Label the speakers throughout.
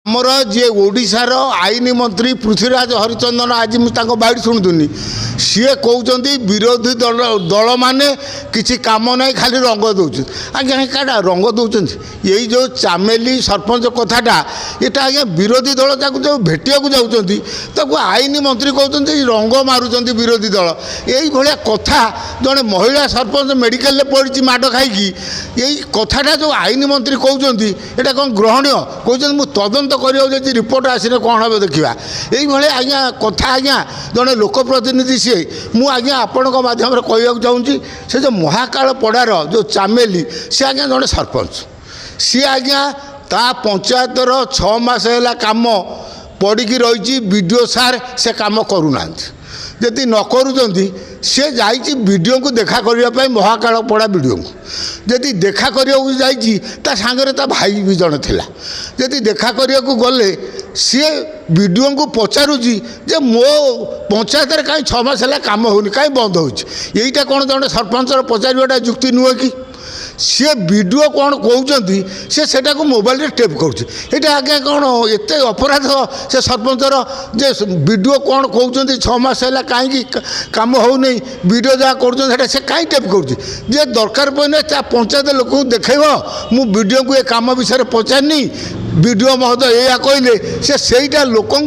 Speaker 1: आमर जी ओडिशार आईन मंत्री पृथ्वीराज हरिचंदन आज मुझे बाइट शुणुनी सी कहते विरोधी दल मैंने किसी कम ना खाली रंग दौर आज्ञा क्या रंग दौरान यही जो चामेली सरपंच कथाटा यहाँ आज्ञा विरोधी दल जो भेटिया जाऊँ आईन मंत्री कहते रंग मारुंट विरोधी दल यही भाया कथा जड़े महिला सरपंच मेडिकल पड़ी माड़ खाई यही कथाटा जो आईन मंत्री कहते यहाँ कौन ग्रहणीय कहते मुझे तदंत कर रिपोर्ट आसने कौन हम देखा यही आज्ञा कथा आज्ञा जड़े लोकप्रतिनिधि सी मु आज्ञा आपण माध्यम कहवाक चाहूँगी से जो महाकाल पड़ार जो चामेली सी आज्ञा जड़े सरपंच सी आज्ञा ता पंचायतर 6 मास है कम पड़ी रही बीडीओ सार से कम करूना जदि न करूँ सी जाइए वीडियो को देखा करने महाकाल पड़ा वीडियो को जदि देखा करने सांगे ता भाई भी जड़े थिला जदि देखा करने को गले सी वीडियो को पचारुची जे मो पंचायत कहीं 6 मास है कम होनी कहीं बंद होईटा कौन जड़े सरपंच पचारा जुक्ति नुहे कि सी वीडियो कौन कहते से मोबाइल टेप कर आगे कौन एत अपराध से सरपंचर जे वीडियो कौन कहते 6 मास है कहीं कम हो नहीं वीडियो जहाँ कर कहीं टेप कर दरकार पड़े पंचायत लोक देखेब मु वीडियो को ये कम विषय पचारनी वीडियो महोदय या कहले से लोकों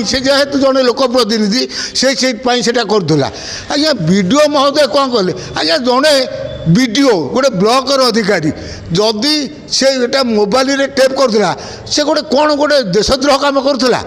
Speaker 1: से जेहेतु जड़े लोक प्रतिनिधि से करूला आज्ञा वीडियो महोदय कौन कले आज्ञा जड़े वीडियो गोटे ब्लॉकर अधिकारी जदि से मोबाइल टेप करूला से गोटे कौन गोटे देशद्रोह काम करूला।